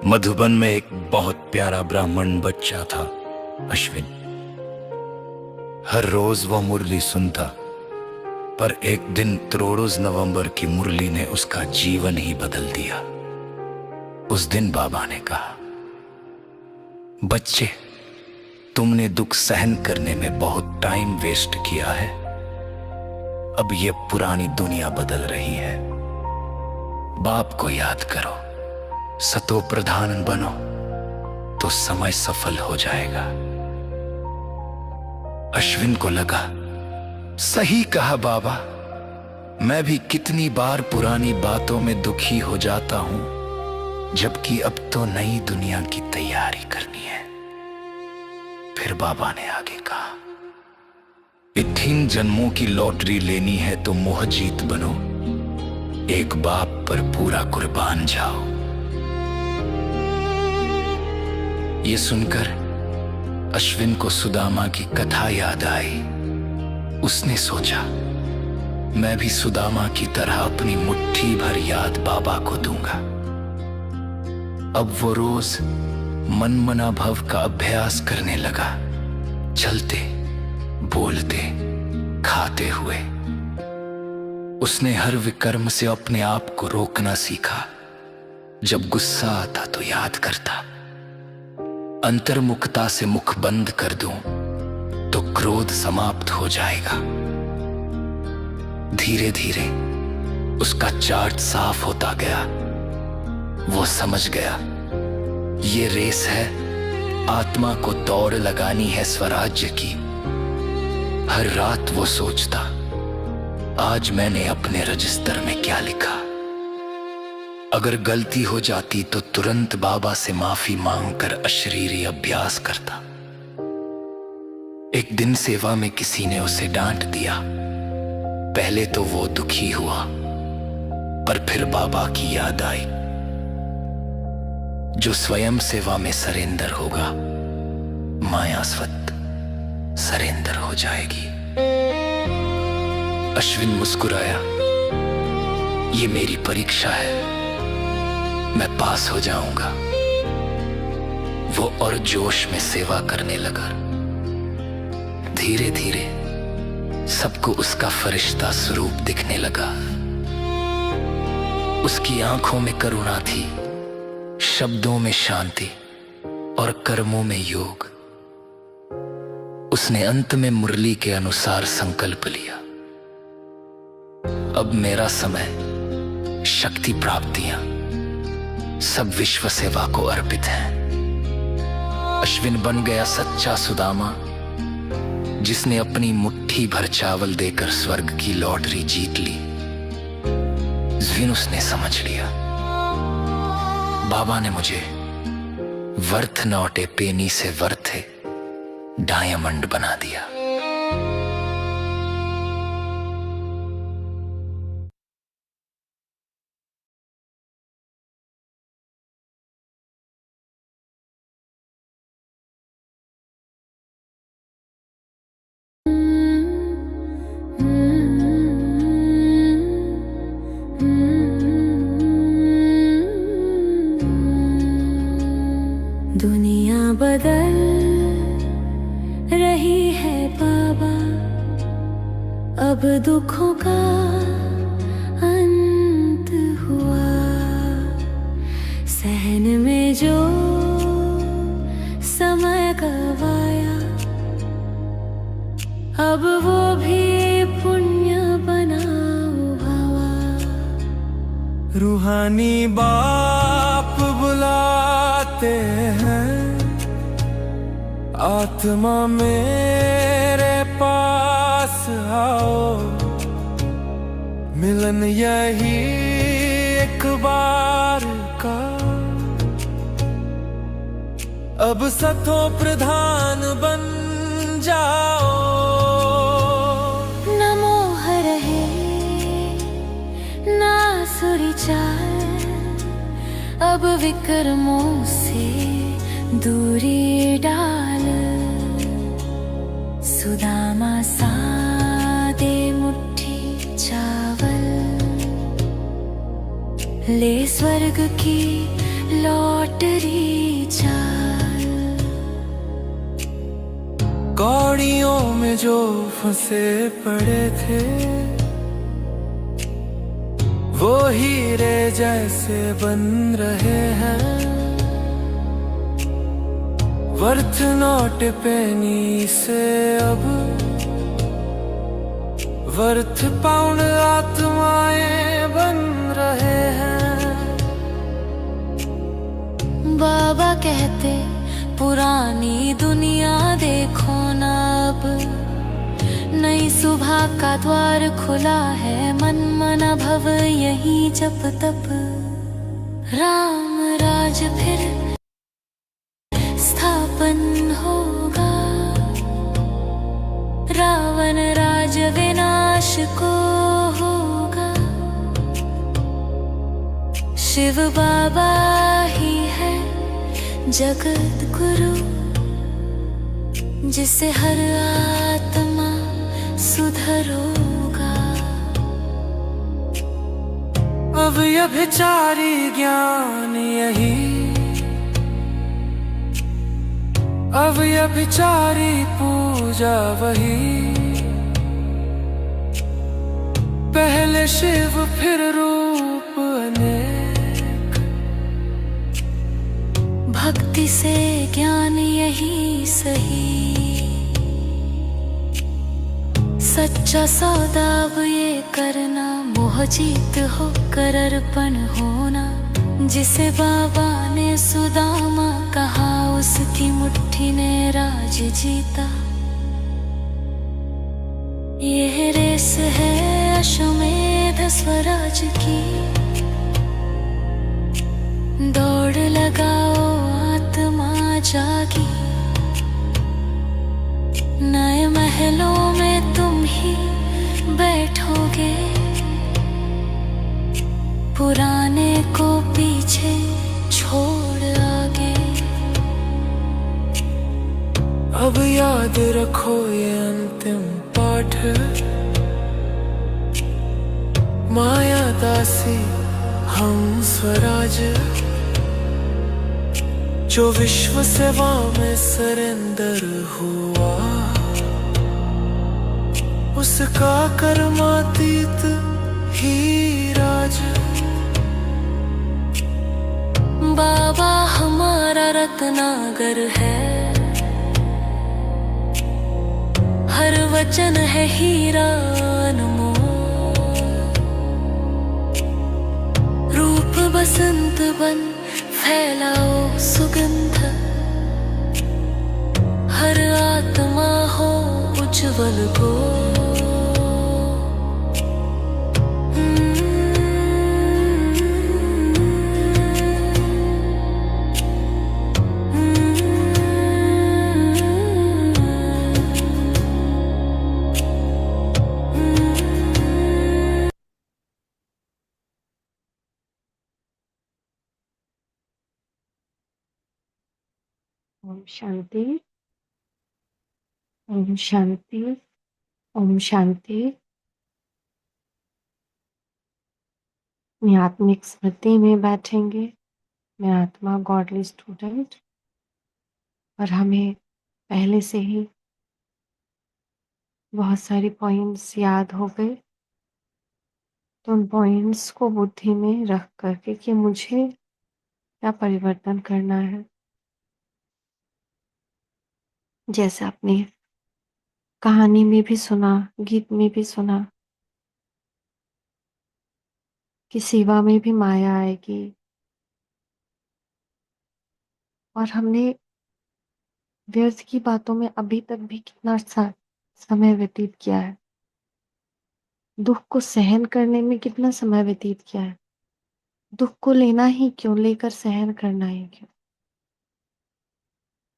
मधुबन में एक बहुत प्यारा ब्राह्मण बच्चा था, अश्विन। हर रोज वो मुरली सुनता, पर एक दिन 23 नवंबर की मुरली ने उसका जीवन ही बदल दिया। उस दिन बाबा ने कहा, बच्चे, तुमने दुख सहन करने में बहुत टाइम वेस्ट किया है। अब ये पुरानी दुनिया बदल रही है। बाप को याद करो, सतो प्रधान बनो, तो समय सफल हो जाएगा। अश्विन को लगा, सही कहा बाबा। मैं भी कितनी बार पुरानी बातों में दुखी हो जाता हूं, जबकि अब तो नई दुनिया की तैयारी करनी है। फिर बाबा ने आगे कहा, 3 जन्मों की लॉटरी लेनी है तो मोहजीत बनो, एक बाप पर पूरा कुर्बान जाओ। ये सुनकर अश्विन को सुदामा की कथा याद आई। उसने सोचा, मैं भी सुदामा की तरह अपनी मुट्ठी भर याद बाबा को दूंगा। अब वो रोज मनमना भव का अभ्यास करने लगा, चलते, बोलते, खाते हुए। उसने हर विकर्म से अपने आप को रोकना सीखा। जब गुस्सा आता तो याद करता, अंतर्मुखता से मुख बंद कर दूं तो क्रोध समाप्त हो जाएगा। धीरे धीरे उसका चार्ट साफ होता गया। वो समझ गया, ये रेस है, आत्मा को दौड़ लगानी है स्वराज्य की। हर रात वो सोचता, आज मैंने अपने रजिस्टर में क्या लिखा। अगर गलती हो जाती तो तुरंत बाबा से माफी मांगकर अशरीरी अभ्यास करता। एक दिन सेवा में किसी ने उसे डांट दिया। पहले तो वो दुखी हुआ, पर फिर बाबा की याद आई, जो स्वयं सेवा में सरेंडर होगा, मायास्वत सरेंडर हो जाएगी। अश्विन मुस्कुराया, ये मेरी परीक्षा है, मैं पास हो जाऊंगा। वो और जोश में सेवा करने लगा। धीरे धीरे सबको उसका फरिश्ता स्वरूप दिखने लगा। उसकी आंखों में करुणा थी, शब्दों में शांति और कर्मों में योग। उसने अंत में मुरली के अनुसार संकल्प लिया, अब मेरा समय, शक्ति प्राप्तियां सब विश्व सेवा को अर्पित हैं। अश्विन बन गया सच्चा सुदामा, जिसने अपनी मुट्ठी भर चावल देकर स्वर्ग की लॉटरी जीत ली। उसने समझ लिया, बाबा ने मुझे वर्थ नॉट ए पेनी से वर्थ ए डायमंड बना दिया। दुनिया बदल रही है बाबा, अब दुखों का अंत हुआ। सहन में जो समय गवाया, अब वो भी पुण्य बना उभावा। रूहानी बाप बुलाते हैं, आत्मा मेरे पास आओ। मिलन यही एक बार का, अब सतो प्रधान बन जाओ। न मोह रहे ना सुरी चाल, अब विक्रमों से दूरी डाल। सुदामा सा दे मुट्ठी चावल, ले स्वर्ग की लॉटरी चाल। कौड़ियों में जो फंसे पड़े थे वो हीरे जैसे बन रहे हैं। वर्थ नॉट पेनी से अब वर्थ पाउंड आत्माएं बन रहे हैं। बाबा कहते पुरानी दुनिया देखो ना, अब नई सुबह का द्वार खुला है। मन मना भव यही जप तप, राम राज फिर स्थापन होगा। रावण राज विनाश को होगा। शिव बाबा ही है जगत गुरु, जिससे हर आत्मा सुधरोगा। अब व्यभिचारी ज्ञान यही, अब व्यभिचारी पूजा वही। पहले शिव फिर रूप अनेक, भक्ति से ज्ञान यही सही। सच्चा सौदा अब ये करना, मोह जीत होकर अर्पण होना। जिसे बाबा ने सुदामा कहा, उसकी मुट्ठी ने राज जीता। यह रेस है अश्वमेध स्वराज की, दौड़ लगाओ आत्मा जागी। नए महलों में तुम ही बैठोगे, पुराने को पीछे छोड़ आगे। अब याद रखो ये अंतिम पाठ, माया दासी हम स्वराज। जो विश्व सेवा में सरेंडर हुआ, उसका कर्मातीत ही राज। बाबा हमारा रत्नागर है, हर वचन है हीरा अनमोल। रूप बसंत बन फैलाओ सुगंध, हर आत्मा हो उज्जवल गो। ओम शांति। ओम शांति। ओम शांति। मैं आत्मिक स्मृति में बैठेंगे। मैं आत्मा गॉडली स्टूडेंट, और हमें पहले से ही बहुत सारी पॉइंट्स याद हो गए। तो उन पॉइंट्स को बुद्धि में रख करके कि मुझे क्या परिवर्तन करना है। जैसे आपने कहानी में भी सुना, गीत में भी सुना कि सेवा में भी माया आएगी, और हमने व्यर्थ की बातों में अभी तक भी कितना समय व्यतीत किया है। दुख को सहन करने में कितना समय व्यतीत किया है। दुख को लेना ही क्यों, लेकर सहन करना ही क्यों।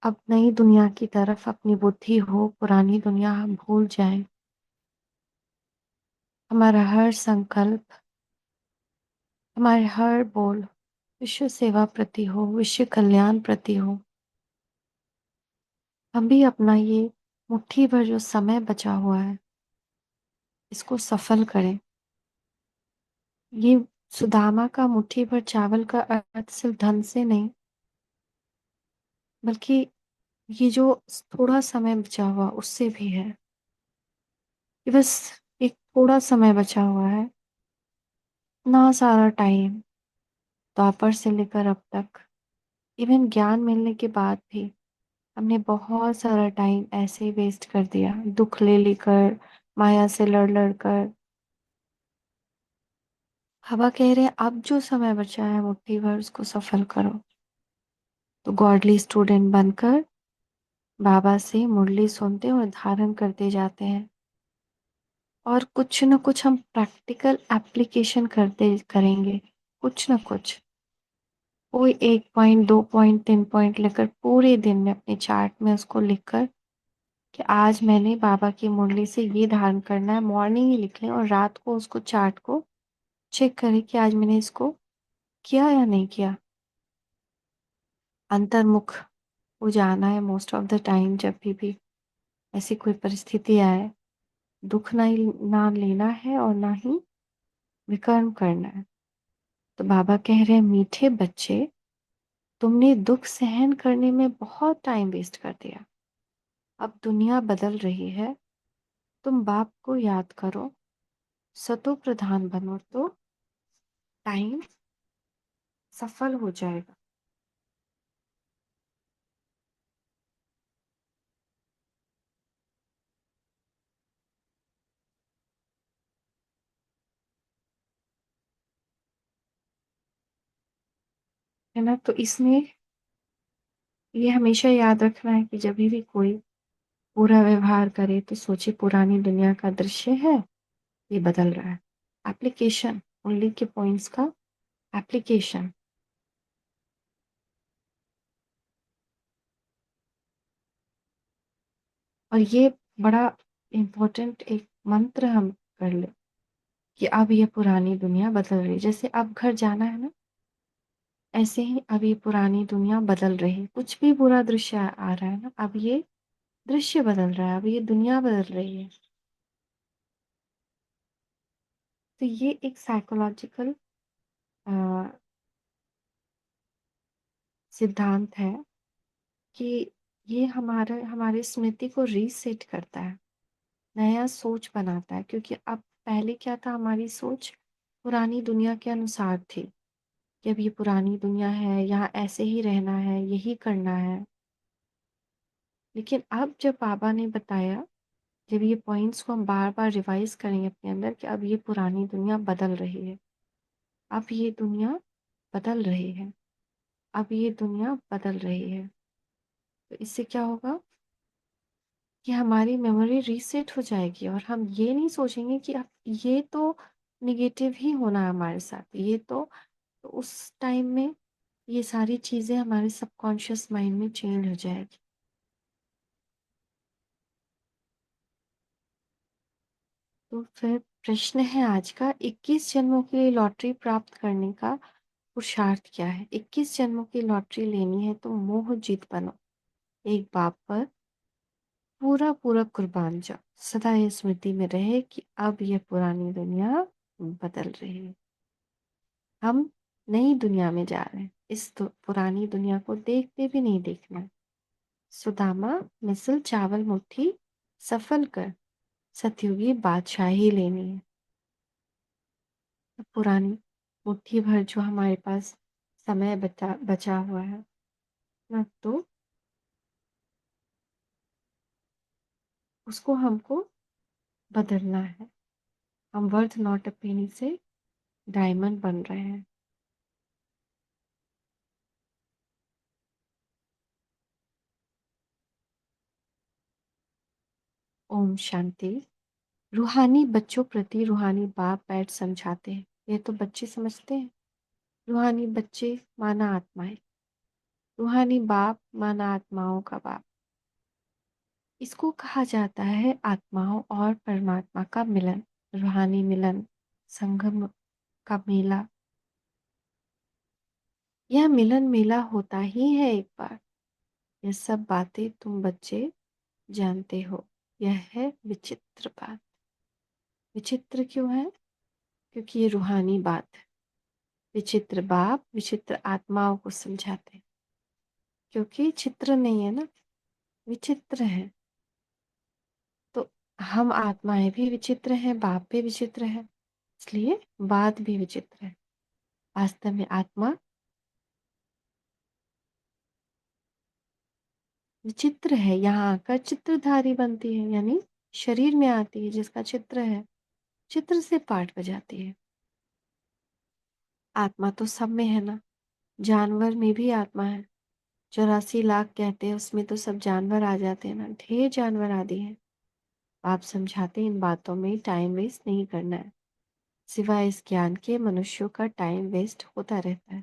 अब नई दुनिया की तरफ अपनी बुद्धि हो, पुरानी दुनिया हम भूल जाएं। हमारा हर संकल्प, हमारे हर बोल विश्व सेवा प्रति हो, विश्व कल्याण प्रति हो। हम भी अपना ये मुट्ठी भर जो समय बचा हुआ है, इसको सफल करें। ये सुदामा का मुट्ठी भर चावल का अर्थ सिर्फ धन से नहीं, बल्कि ये जो थोड़ा समय बचा हुआ उससे भी है, कि बस एक थोड़ा समय बचा हुआ है। ना सारा टाइम द्वापर से लेकर अब तक, इवन ज्ञान मिलने के बाद भी हमने बहुत सारा टाइम ऐसे ही वेस्ट कर दिया, दुख ले लेकर, माया से लड़ लड़ कर। बाबा कह रहे हैं अब जो समय बचा है मुट्ठी भर उसको सफल करो। तो गॉडली स्टूडेंट बनकर बाबा से मुरली सुनते और धारण करते जाते हैं, और कुछ न कुछ हम प्रैक्टिकल एप्लीकेशन करते करेंगे, कुछ न कुछ। कोई 1 पॉइंट, 2 पॉइंट, 3 पॉइंट लेकर पूरे दिन में अपने चार्ट में उसको लिखकर कि आज मैंने बाबा की मुरली से ये धारण करना है, मॉर्निंग ही लिख लें और रात को उसको चार्ट को चेक करें कि आज मैंने इसको किया या नहीं किया। अंतर्मुख हो जाना है मोस्ट ऑफ द टाइम। जब भी ऐसी कोई परिस्थिति आए, दुख ना लेना है और ना ही विकर्म करना है। तो बाबा कह रहे हैं मीठे बच्चे, तुमने दुख सहन करने में बहुत टाइम वेस्ट कर दिया। अब दुनिया बदल रही है, तुम बाप को याद करो, सतो प्रधान बनो तो टाइम सफल हो जाएगा। है ना? तो इसमें ये हमेशा याद रखना है कि जब भी कोई बुरा व्यवहार करे तो सोचे पुरानी दुनिया का दृश्य है, ये बदल रहा है। एप्लीकेशन, उंगली के पॉइंट्स का एप्लीकेशन। और ये बड़ा इम्पोर्टेंट एक मंत्र हम कर ले कि अब ये पुरानी दुनिया बदल रही है। जैसे अब घर जाना है ना, ऐसे ही अब ये पुरानी दुनिया बदल रही है। कुछ भी बुरा दृश्य आ रहा है ना, अब ये दृश्य बदल रहा है, अब ये दुनिया बदल रही है। तो ये एक साइकोलॉजिकल सिद्धांत है कि ये हमारे स्मृति को रीसेट करता है, नया सोच बनाता है। क्योंकि अब पहले क्या था, हमारी सोच पुरानी दुनिया के अनुसार थी कि अब ये पुरानी दुनिया है, यहाँ ऐसे ही रहना है, यही करना है। लेकिन अब जब बाबा ने बताया, जब ये पॉइंट्स को हम बार बार रिवाइज करेंगे अपने अंदर कि अब ये पुरानी दुनिया बदल रही है, अब ये दुनिया बदल रही है, अब ये दुनिया बदल रही है। तो इससे क्या होगा कि हमारी मेमोरी रीसेट हो जाएगी और हम ये नहीं सोचेंगे कि अब ये तो निगेटिव ही होना है हमारे साथ। ये तो उस टाइम में ये सारी चीज़ें हमारे सबकॉन्शियस माइंड में चेंज हो जाएगी। तो फिर प्रश्न है आज का, 21 जन्मों के लिए लॉटरी प्राप्त करने का पुरुषार्थ क्या है? 21 जन्मों की लॉटरी लेनी है तो मोह जीत बनो, एक बाप पर पूरा पूरा कुर्बान जाओ। सदा ये स्मृति में रहे कि अब यह पुरानी दुनिया बदल रही है, हम नई दुनिया में जा रहे हैं। इस पुरानी दुनिया को देखते भी नहीं देखना है। सुदामा, मिसल चावल मुट्ठी सफल कर, सतयुगी बादशाही लेनी है। तो पुरानी मुट्ठी भर जो हमारे पास समय बचा हुआ है ना, तो उसको हमको बदलना है। हम वर्थ नॉट अ पेनी से डायमंड बन रहे हैं। ओम शांति। रूहानी बच्चों प्रति रूहानी बाप बैठ समझाते हैं। ये तो बच्चे समझते हैं। रूहानी बच्चे माना आत्माएं, रूहानी बाप माना आत्माओं का बाप। इसको कहा जाता है आत्माओं और परमात्मा का मिलन, रूहानी मिलन, संगम का मेला। यह मिलन मेला होता ही है एक बार। यह सब बातें तुम बच्चे जानते हो। यह है विचित्र बात। विचित्र क्यों है? क्योंकि ये रूहानी बात है। विचित्र बाप विचित्र आत्माओं को समझाते हैं, क्योंकि चित्र नहीं है ना, विचित्र है। तो हम आत्माएं भी विचित्र हैं, बाप भी विचित्र है, इसलिए बात भी विचित्र है। वास्तव में आत्मा विचित्र है, यहाँ आकर चित्रधारी बनती है, यानी शरीर में आती है जिसका चित्र है, चित्र से पाठ बजाती है। आत्मा तो सब में है ना, जानवर में भी आत्मा है। 84 लाख कहते हैं, उसमें तो सब जानवर आ जाते हैं ना, ढेर जानवर आदि हैं। आप समझाते हैं इन बातों में टाइम वेस्ट नहीं करना है, सिवाय इस ज्ञान के मनुष्यों का टाइम वेस्ट होता रहता है।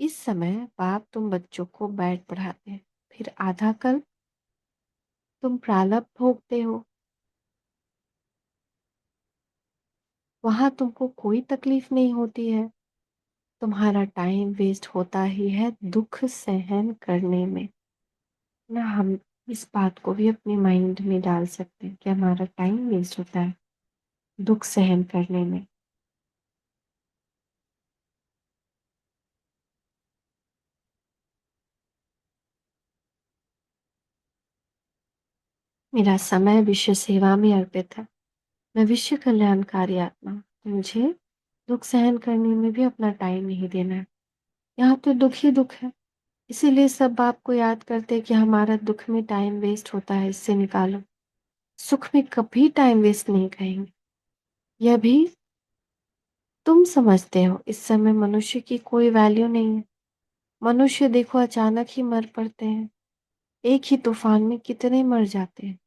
इस समय बाप तुम बच्चों को बैठ पढ़ाते हैं, फिर आधा कल तुम प्रारब्ध भोगते हो, वहां तुमको कोई तकलीफ नहीं होती है। तुम्हारा टाइम वेस्ट होता ही है दुख सहन करने में ना। हम इस बात को भी अपने माइंड में डाल सकते हैं कि हमारा टाइम वेस्ट होता है दुख सहन करने में। मेरा समय विश्व सेवा में अर्पित है, मैं विश्व कल्याणकारी आत्मा हूं, तो मुझे दुख सहन करने में भी अपना टाइम नहीं देना है। यहाँ तो दुख ही दुख है, इसीलिए सब बाप को याद करते हैं कि हमारा दुख में टाइम वेस्ट होता है, इससे निकालो। सुख में कभी टाइम वेस्ट नहीं करेंगे, यह भी तुम समझते हो। इस समय मनुष्य की कोई वैल्यू नहीं है। मनुष्य देखो अचानक ही मर पड़ते हैं, एक ही तूफान में कितने मर जाते हैं।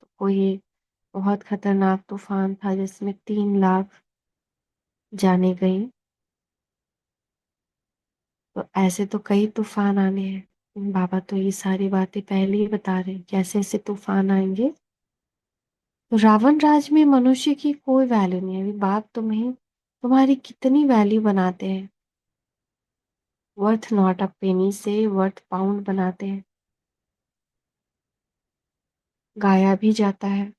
तो कोई बहुत खतरनाक तूफान था जिसमें 3 लाख जाने गई, तो ऐसे तो कई तूफान आने हैं। बाबा तो ये सारी बातें पहले ही बता रहे हैं, कैसे ऐसे तूफान आएंगे। तो रावण राज में मनुष्य की कोई वैल्यू नहीं है। अभी बाप तुम्हें तुम्हारी कितनी वैल्यू बनाते हैं, वर्थ नॉट अ पेनी से वर्थ पाउंड बनाते हैं। गाया भी जाता है।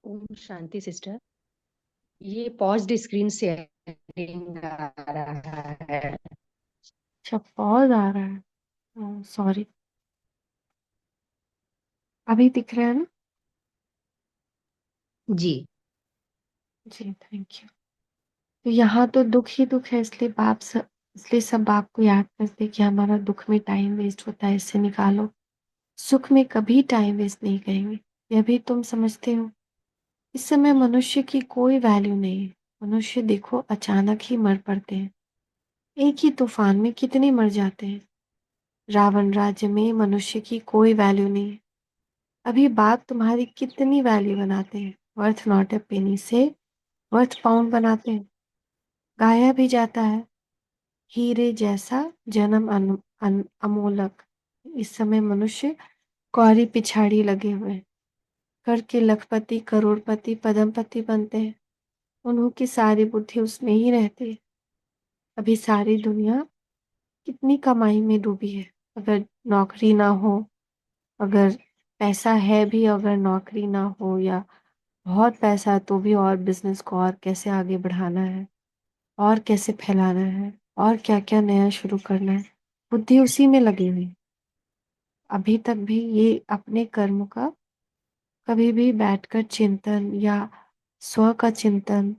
ओम शांति सिस्टर, ये पॉज्ड स्क्रीन से एडिंग आ रहा है। अच्छा पॉज आ रहा है, सॉरी। अभी दिख रहा है ना? जी। जी थैंक यू। तो यहाँ तो दुख ही दुख है, इसलिए सब बाप को याद करते हैं कि हमारा दुख में टाइम वेस्ट होता है, इससे निकालो। सुख में कभी टाइम वेस्ट नहीं करेंगे, यह भी तुम समझते हो। इस समय मनुष्य की कोई वैल्यू नहीं है। मनुष्य देखो अचानक ही मर पड़ते हैं, एक ही तूफान में कितने मर जाते हैं। रावण राज्य में मनुष्य की कोई वैल्यू नहीं है। अभी बाप तुम्हारी कितनी वैल्यू बनाते हैं, वर्थ नॉट ए पेनी से वर्थ पाउंड बनाते हैं। गाया भी जाता है, हीरे जैसा जन्म अमोलक। इस समय मनुष्य कौड़ी पिछाड़ी लगे हुए हैं, करके लखपति करोड़पति पदमपति बनते हैं। उन्हों की सारी बुद्धि उसमें ही रहती है। अभी सारी दुनिया कितनी कमाई में डूबी है। अगर नौकरी ना हो, अगर पैसा है भी, अगर नौकरी ना हो, या बहुत पैसा है तो भी और बिजनेस को और कैसे आगे बढ़ाना है, और कैसे फैलाना है, और क्या क्या नया शुरू करना है, बुद्धि उसी में लगी हुई है। अभी तक भी ये अपने कर्म का कभी भी बैठकर चिंतन या स्व का चिंतन,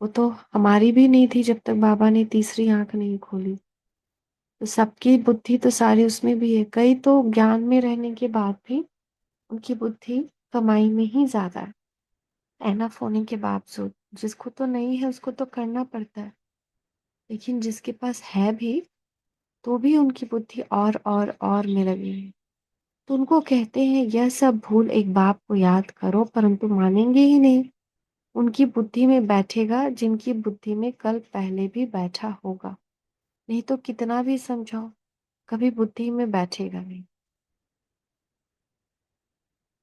वो तो हमारी भी नहीं थी जब तक बाबा ने तीसरी आंख नहीं खोली। तो सबकी बुद्धि तो सारी उसमें भी है। कई तो ज्ञान में रहने के बाद भी उनकी बुद्धि कमाई में ही ज्यादा है, एनफ होने के बावजूद। जिसको तो नहीं है उसको तो करना पड़ता है, लेकिन जिसके पास है भी तो भी उनकी बुद्धि और में लगी है। तो उनको कहते हैं यह सब भूल एक बाप को याद करो, परंतु मानेंगे ही नहीं। उनकी बुद्धि में बैठेगा जिनकी बुद्धि में कल पहले भी बैठा होगा, नहीं तो कितना भी समझाओ कभी बुद्धि में बैठेगा नहीं।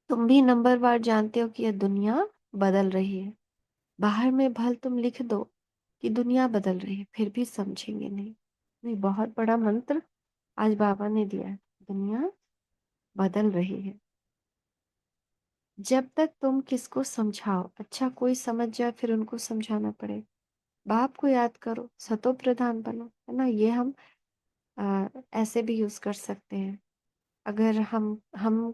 तुम भी नंबर वार जानते हो कि यह दुनिया बदल रही है। बाहर में भल तुम लिख दो कि दुनिया बदल रही है, फिर भी समझेंगे नहीं। नहीं, बहुत बड़ा मंत्र आज बाबा ने दिया है। दुनिया बदल रही है। जब तक तुम किसको समझाओ, अच्छा कोई समझ जाए फिर उनको समझाना पड़े। बाप को याद करो, सतो प्रधान बनो, है ना। ये हम ऐसे भी यूज कर सकते हैं। अगर हम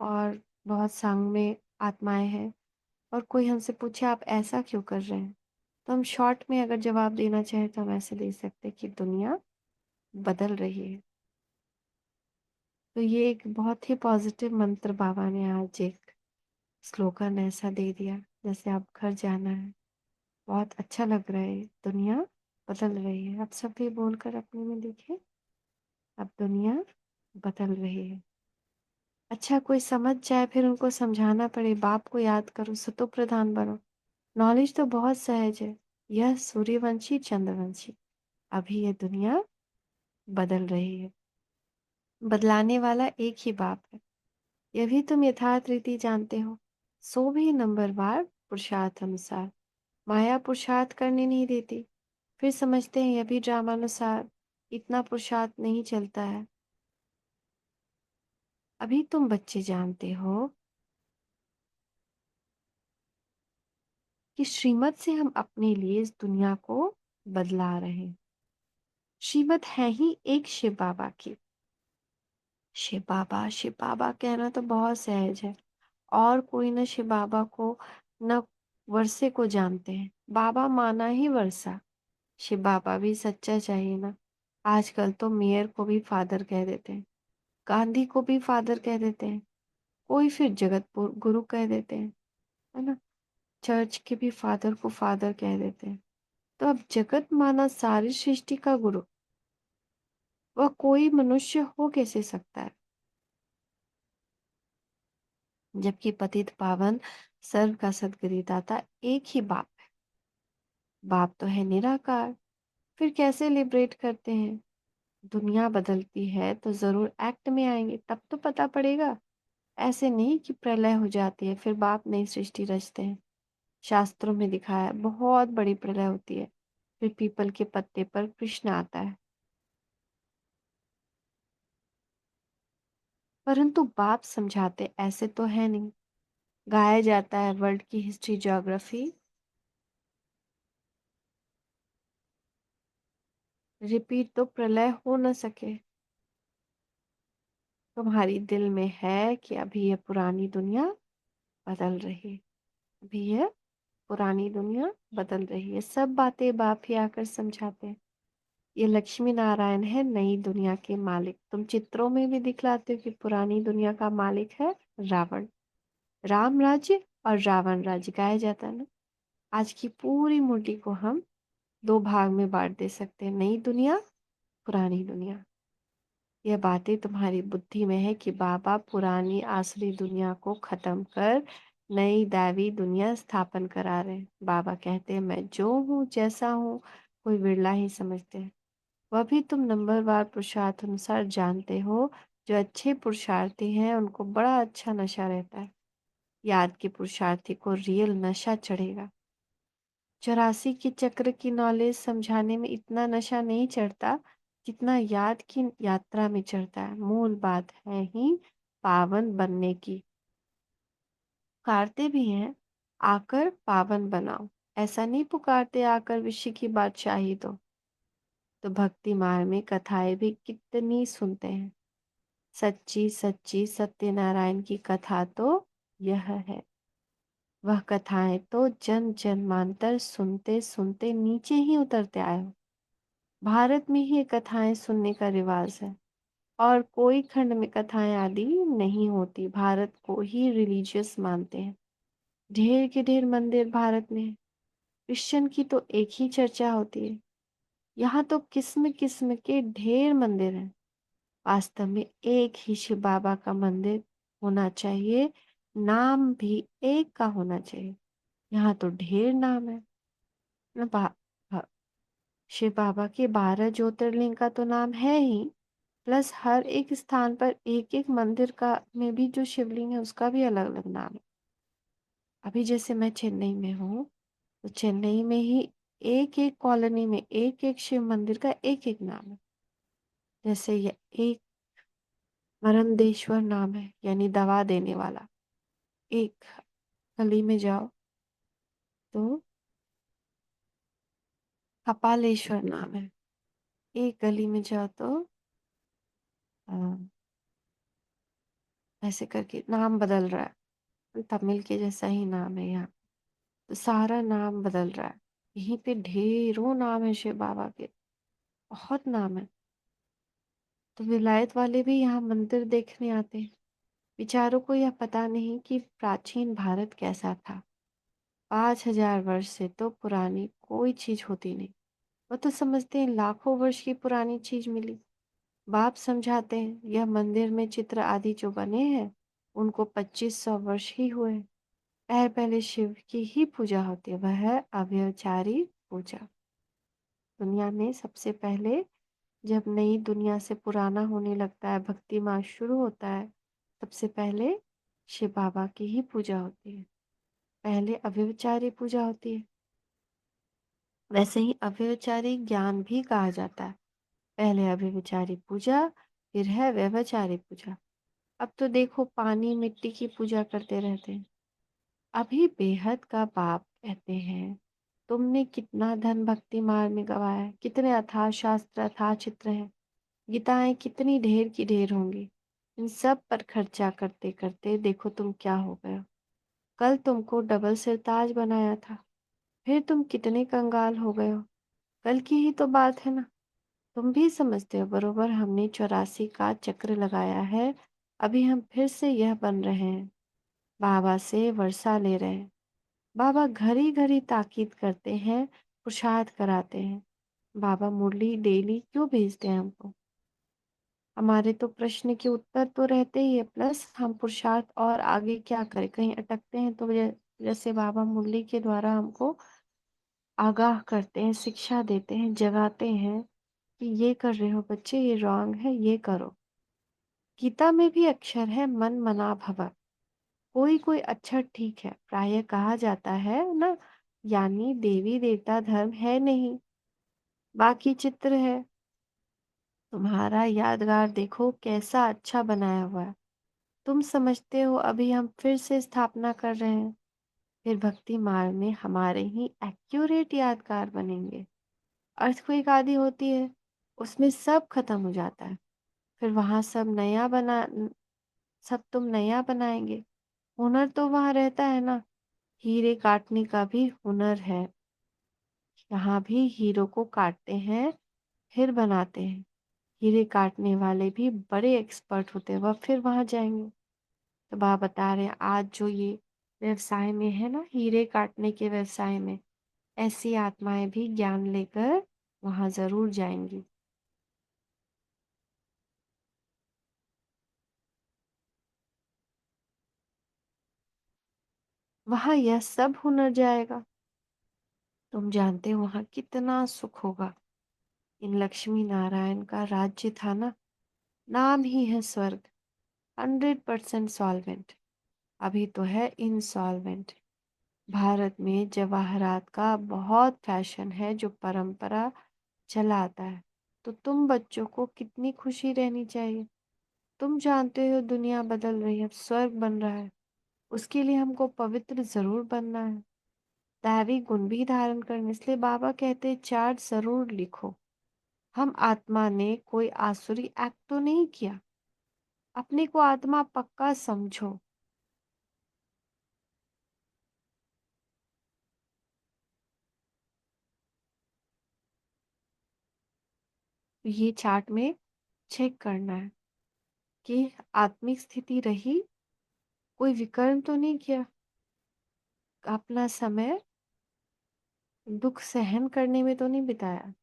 और बहुत संग में आत्माएं हैं और कोई हमसे पूछे आप ऐसा क्यों कर रहे हैं, तो हम शॉर्ट में अगर जवाब देना चाहें तो हम ऐसे दे सकते हैं कि दुनिया बदल रही है। तो ये एक बहुत ही पॉजिटिव मंत्र बाबा ने आज एक स्लोगन ऐसा दे दिया, जैसे आप घर जाना है। बहुत अच्छा लग रहा है। दुनिया बदल रही है। आप सब भी बोलकर अपने में देखिए, अब दुनिया बदल रही है। अच्छा कोई समझ जाए फिर उनको समझाना पड़े। बाप को याद करो, सतो प्रधान बनो। नॉलेज तो बहुत सहज है। यह सूर्यवंशी चंद्रवंशी, अभी ये दुनिया बदल रही है। बदलाने वाला एक ही बाप है। यह भी तुम यथार्थ रीति जानते हो। सो भी नंबरवार पुरुषार्थ अनुसार। माया पुरुषार्थ करने नहीं देती। फिर समझते हैं यह भी ड्रामानुसार। इतना पुरुषार्थ नहीं चलता है। अभी तुम बच्चे जानते हो कि श्रीमत से हम अपने लिए इस दुनिया को बदला रहे हैं। श्रीमत है ही एक शिव बाबा की। शिव बाबा कहना तो बहुत सहज है। और कोई न शिव बाबा को न वर्षे को जानते हैं। बाबा माना ही वर्षा। शिव बाबा भी सच्चा चाहिए ना। आजकल तो मेयर को भी फादर कह देते हैं, गांधी को भी फादर कह देते हैं, कोई फिर जगत गुरु कह देते हैं, है ना। चर्च के भी फादर को फादर कह देते हैं। तो अब जगत माना सारी सृष्टि का गुरु वह कोई मनुष्य हो कैसे सकता है, जबकि पतित पावन सर्व का सदगति दाता एक ही बाप है। बाप तो है निराकार। फिर कैसे लिबरेट करते हैं। दुनिया बदलती है तो जरूर एक्ट में आएंगे, तब तो पता पड़ेगा। ऐसे नहीं कि प्रलय हो जाती है फिर बाप नई सृष्टि रचते हैं। शास्त्रों में दिखाया है बहुत बड़ी प्रलय होती है, फिर पीपल के पत्ते पर कृष्ण आता है। परंतु बाप समझाते ऐसे तो है नहीं। गाया जाता है वर्ल्ड की हिस्ट्री ज्योग्राफी, रिपीट तो प्रलय हो न सके। तुम्हारी दिल में है कि अभी यह पुरानी दुनिया बदल रही है। अभी यह पुरानी दुनिया बदल रही है। सब बातें बाप ही आकर समझाते हैं। ये लक्ष्मी नारायण है नई दुनिया के मालिक। तुम चित्रों में भी दिखलाते हो कि पुरानी दुनिया का मालिक है रावण। राम राज्य और रावण राज्य गाया जाता है ना। आज की पूरी मुट्ठी को हम दो भाग में बांट दे सकते हैं, नई दुनिया, पुरानी दुनिया। यह बातें तुम्हारी बुद्धि में है कि बाबा पुरानी आसुरी दुनिया को खत्म कर नई दैवी दुनिया स्थापन करा रहे हैं। बाबा कहते हैं मैं जो हूँ जैसा हूँ कोई बिरला ही समझते हैं। वह भी तुम नंबरवार पुरुषार्थ अनुसार जानते हो। जो अच्छे पुरुषार्थी हैं उनको बड़ा अच्छा नशा रहता है। याद के पुरुषार्थी को रियल नशा चढ़ेगा। 84 की चक्र की नॉलेज समझाने में इतना नशा नहीं चढ़ता जितना याद की यात्रा में चढ़ता है। मूल बात है ही पावन बनने की। पुकारते भी हैं आकर पावन बनाओ, ऐसा नहीं पुकारते आकर विश्व की बादशाही दो। तो भक्ति मार्ग में कथाएं भी कितनी सुनते हैं। सच्ची सच्ची सत्यनारायण की कथा तो यह है। वह कथाएं तो जन जन्मांतर सुनते सुनते नीचे ही उतरते आए हो। भारत में ही ये कथाएं सुनने का रिवाज है और कोई खंड में कथाएं आदि नहीं होती। भारत को ही रिलीजियस मानते हैं। ढेर के ढेर मंदिर भारत में है। क्रिश्चियन की तो एक ही चर्चा होती है। यहाँ तो किस्म किस्म के ढेर मंदिर हैं। वास्तव में एक ही शिव बाबा का मंदिर होना चाहिए। नाम भी एक का होना चाहिए। यहाँ तो ढेर नाम है ना। शिव बाबा के 12 ज्योतिर्लिंग का तो नाम है ही, प्लस हर एक स्थान पर एक एक मंदिर का में भी जो शिवलिंग है उसका भी अलग अलग नाम है। अभी जैसे मैं चेन्नई में हूँ तो चेन्नई में ही एक एक कॉलोनी में एक एक शिव मंदिर का एक एक नाम है। जैसे ये एक मरंदेश्वर नाम है, यानी दवा देने वाला। एक गली में जाओ तो कपालेश्वर नाम है। एक गली में जाओ तो अ, ऐसे करके नाम बदल रहा है, तमिल के जैसा ही नाम है यहाँ। तो सारा नाम बदल रहा है। यहीं पे ढेरों नाम है शिव बाबा के, बहुत नाम है। तो विलायत वाले भी यहाँ मंदिर देखने आते हैं। बेचारों को यह पता नहीं कि प्राचीन भारत कैसा था। 5,000 वर्ष से तो पुरानी कोई चीज होती नहीं। वो तो समझते हैं लाखों वर्ष की पुरानी चीज मिली। बाप समझाते हैं यह मंदिर में चित्र आदि जो बने हैं उनको 2500 वर्ष ही हुए हैं। पहले शिव की ही पूजा होती है, वह है अव्यवचारी पूजा। दुनिया में सबसे पहले जब नई दुनिया से पुराना होने लगता है, भक्ति मार्ग शुरू होता है, सबसे पहले शिव बाबा की ही पूजा होती है। पहले अव्यवचारी पूजा होती है। वैसे ही अव्यवचारी ज्ञान भी कहा जाता है। पहले अव्यवचारी पूजा, फिर है व्यवचारी पूजा। अब तो देखो पानी मिट्टी की पूजा करते रहते हैं। अभी बेहद का बाप कहते हैं तुमने कितना धन भक्ति मार्ग में गवाया है, कितने अथाह शास्त्र अथाह चित्र हैं, गीताएं कितनी ढेर की ढेर होंगी। इन सब पर खर्चा करते करते देखो तुम क्या हो गए हो। कल तुमको डबल सिरताज बनाया था, फिर तुम कितने कंगाल हो गए हो। कल की ही तो बात है ना। तुम भी समझते हो बरोबर हमने 84 का चक्र लगाया है। अभी हम फिर से यह बन रहे हैं, बाबा से वर्षा ले रहे हैं। बाबा घड़ी घड़ी ताकीद करते हैं, पुरुषार्थ कराते हैं। बाबा मुरली डेली क्यों भेजते हैं हमको। हमारे तो प्रश्न के उत्तर तो रहते ही है, प्लस हम पुरुषार्थ और आगे क्या करें, कहीं अटकते हैं तो जैसे बाबा मुरली के द्वारा हमको आगाह करते हैं, शिक्षा देते हैं, जगाते हैं कि ये कर रहे हो बच्चे, ये रॉन्ग है, ये करो। गीता में भी अक्षर है मन मना भव। कोई कोई अक्षर ठीक है, प्राय कहा जाता है ना, यानी देवी देवता धर्म है नहीं, बाकी चित्र है। तुम्हारा यादगार देखो कैसा अच्छा बनाया हुआ है। तुम समझते हो अभी हम फिर से स्थापना कर रहे हैं, फिर भक्ति मार्ग में हमारे ही एक्यूरेट यादगार बनेंगे। अर्थक्वेक आदि होती है, उसमें सब खत्म हो जाता है। फिर वहां सब तुम नया बनाएंगे। हुनर तो वहां रहता है ना। हीरे काटने का भी हुनर है। यहाँ भी हीरो को काटते हैं, फिर बनाते हैं। हीरे काटने वाले भी बड़े एक्सपर्ट होते हैं, वह फिर वहां जाएंगे। तो बाबा बता रहे हैं आज जो ये व्यवसाय में है ना, हीरे काटने के व्यवसाय में, ऐसी आत्माएं भी ज्ञान लेकर वहां जरूर जाएंगी। वहां यह सब हुनर जाएगा। तुम जानते हो वहां कितना सुख होगा। इन लक्ष्मी नारायण का राज्य था ना, नाम ही है स्वर्ग। 100% सॉल्वेंट। अभी तो है इंसॉल्वेंट। भारत में जवाहरात का बहुत फैशन है जो परंपरा चला आता है। तो तुम बच्चों को कितनी खुशी रहनी चाहिए। तुम जानते हो दुनिया बदल रही है, अब स्वर्ग बन रहा है। उसके लिए हमको पवित्र जरूर बनना है, दैवी गुण भी धारण करने। इसलिए बाबा कहते हैं चार्ट जरूर लिखो। हम आत्मा ने कोई आसुरी एक्ट तो नहीं किया। अपने को आत्मा पक्का समझो। ये चार्ट में चेक करना है कि आत्मिक स्थिति रही, कोई विकर्म तो नहीं किया, अपना समय दुख सहन करने में तो नहीं बिताया।